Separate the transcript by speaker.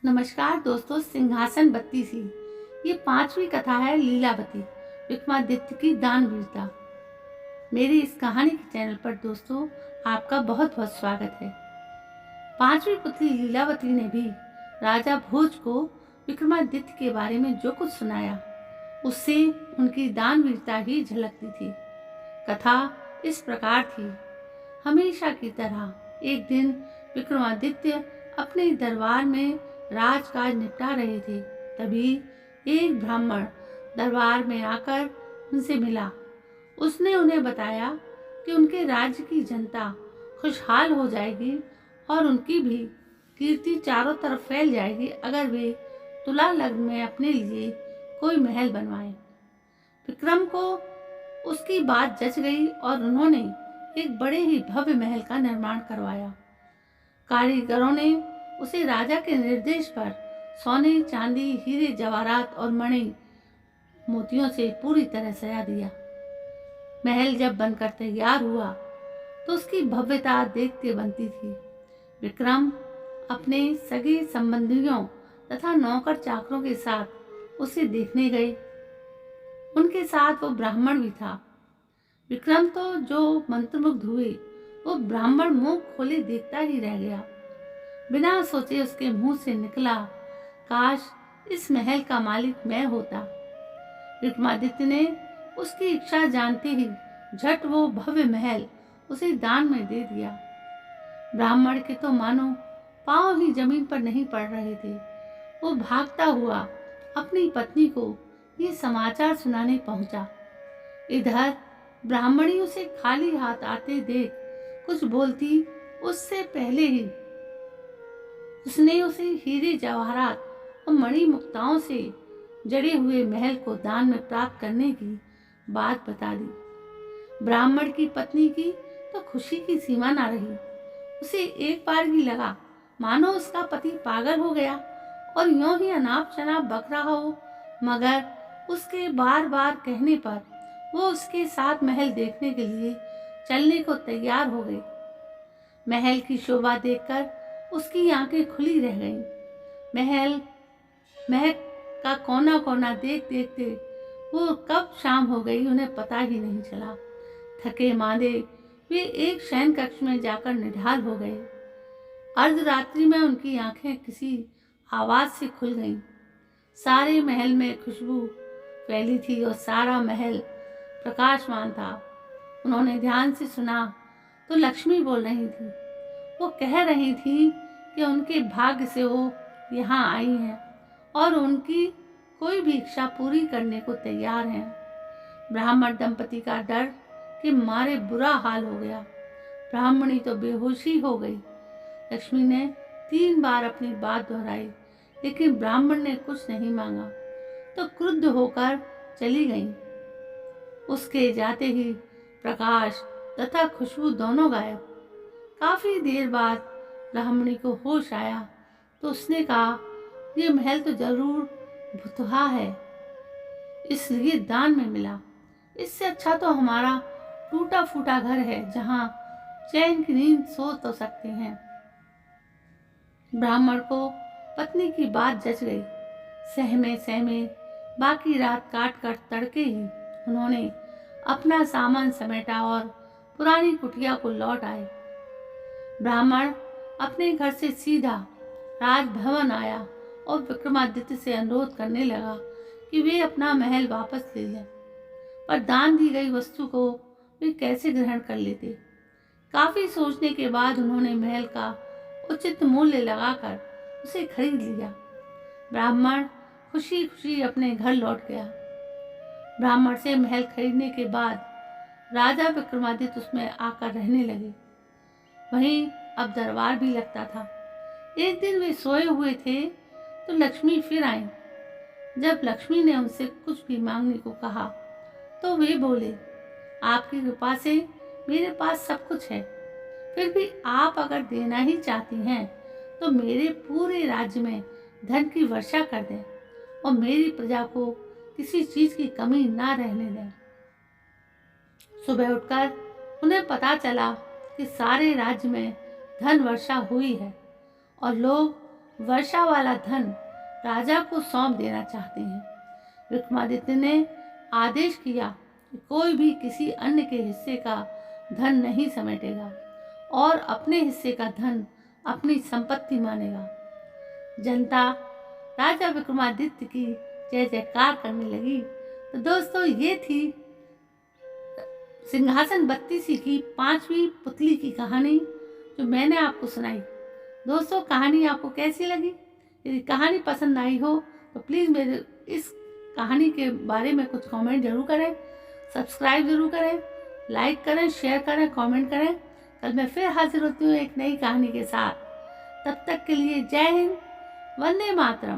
Speaker 1: नमस्कार दोस्तों, सिंहासन बत्ती सी ये पांचवी कथा है लीलावती विक्रमादित्य की दानवीरता। मेरी इस कहानी के चैनल पर दोस्तों आपका बहुत बहुत स्वागत है। पांचवी पुत्री लीलावती ने भी राजा भोज को विक्रमादित्य के बारे में जो कुछ सुनाया उससे उनकी दानवीरता ही झलकती थी। कथा इस प्रकार थी। हमेशा की तरह एक दिन विक्रमादित्य अपने दरबार में राजकाज निपटा रहे थे। तभी एक ब्राह्मण दरबार में आकर उनसे मिला। उसने उन्हें बताया कि उनके राज्य की जनता खुशहाल हो जाएगी और उनकी भी कीर्ति चारों तरफ फैल जाएगी अगर वे तुला लग्न में अपने लिए कोई महल बनवाएं। विक्रम को उसकी बात जच गई और उन्होंने एक बड़े ही भव्य महल का निर्माण करवाया। कारीगरों ने उसे राजा के निर्देश पर सोने, चांदी, हीरे, जवाहरात और मणि मोतियों से पूरी तरह सजा दिया। महल जब बनकर तैयार हुआ तो उसकी भव्यता देखते बनती थी। विक्रम अपने सगे संबंधियों तथा नौकर चाकरों के साथ उसे देखने गए। उनके साथ वो ब्राह्मण भी था। विक्रम तो जो मंत्रमुग्ध हुए, वो ब्राह्मण मुंह खोले देखता ही रह गया। बिना सोचे उसके मुंह से निकला, काश इस महल का मालिक मैं होता। विक्रमादित्य ने उसकी इच्छा जानते ही झट वो भव्य महल उसे दान में दे दिया। ब्राह्मण के तो मानो पांव ही जमीन पर नहीं पड़ रहे थे। वो भागता हुआ अपनी पत्नी को ये समाचार सुनाने पहुंचा। इधर ब्राह्मणी उसे खाली हाथ आते देख कुछ बोलती उससे पहले ही उसने उसे हीरे, जवाहरात और मणि मुक्ताओं से जड़े हुए महल को दान में प्राप्त करने की बात बता दी। ब्राह्मण की पत्नी की तो खुशी की सीमा ना रही। उसे एक बार ही लगा मानो उसका पति पागल हो गया और यूं ही अनाप शनाप बक रहा हो, मगर उसके बार बार कहने पर वो उसके साथ महल देखने के लिए चलने को तैयार हो गई। महल की शोभा देखकर उसकी आंखें खुली रह गईं। महल का कोना कोना देख देखते वो कब शाम हो गई उन्हें पता ही नहीं चला। थके मांदे वे एक शयन कक्ष में जाकर निढाल हो गए। अर्धरात्रि में उनकी आंखें किसी आवाज से खुल गईं। सारे महल में खुशबू फैली थी और सारा महल प्रकाशमान था। उन्होंने ध्यान से सुना तो लक्ष्मी बोल रही थी। वो कह रही थी कि उनके भाग्य से वो यहाँ आई हैं और उनकी कोई भी इच्छा पूरी करने को तैयार हैं। ब्राह्मण दंपति का डर के मारे बुरा हाल हो गया। ब्राह्मणी तो बेहोशी हो गई। लक्ष्मी ने 3 बार अपनी बात दोहराई, लेकिन ब्राह्मण ने कुछ नहीं मांगा तो क्रुद्ध होकर चली गई। उसके जाते ही प्रकाश तथा खुशबू दोनों गायब। काफी देर बाद ब्राह्मणी को होश आया तो उसने कहा, ये महल तो जरूर भुतहा है, इसलिए दान में मिला। इससे अच्छा तो हमारा टूटा फूटा घर है जहाँ चैन की नींद सो तो सकते हैं। ब्राह्मण को पत्नी की बात जच गई। सहमे सहमे बाकी रात काट कर तड़के ही उन्होंने अपना सामान समेटा और पुरानी कुटिया को लौट आए। ब्राह्मण अपने घर से सीधा राजभवन आया और विक्रमादित्य से अनुरोध करने लगा कि वे अपना महल वापस ले लें, पर दान दी गई वस्तु को वे कैसे ग्रहण कर लेते। काफी सोचने के बाद उन्होंने महल का उचित मूल्य लगाकर उसे खरीद लिया। ब्राह्मण खुशी खुशी अपने घर लौट गया। ब्राह्मण से महल खरीदने के बाद राजा विक्रमादित्य उसमें आकर रहने लगे। वहीं अब दरबार भी लगता था। एक दिन वे सोए हुए थे तो लक्ष्मी फिर आई। जब लक्ष्मी ने उनसे कुछ भी मांगने को कहा तो वे बोले, आपकी कृपा से मेरे पास सब कुछ है, फिर भी आप अगर देना ही चाहती हैं तो मेरे पूरे राज्य में धन की वर्षा कर दें और मेरी प्रजा को किसी चीज की कमी ना रहने दें। सुबह उठकर उन्हें पता चला कि सारे राज्य में धन वर्षा हुई है और लोग वर्षा वाला धन राजा को सौंप देना चाहते हैं। विक्रमादित्य ने आदेश किया कि कोई भी किसी अन्य के हिस्से का धन नहीं समेटेगा और अपने हिस्से का धन अपनी संपत्ति मानेगा। जनता राजा विक्रमादित्य की जय जयकार करने लगी। तो दोस्तों, ये थी सिंहासन बत्तीसी की 5वीं पुतली की कहानी जो मैंने आपको सुनाई। दोस्तों, कहानी आपको कैसी लगी? यदि कहानी पसंद आई हो तो प्लीज़ मेरे इस कहानी के बारे में कुछ कमेंट जरूर करें, सब्सक्राइब जरूर करें, लाइक करें, शेयर करें, कमेंट करें। कल मैं फिर हाजिर होती हूँ एक नई कहानी के साथ। तब तक के लिए जय हिंद, वंदे मातरम।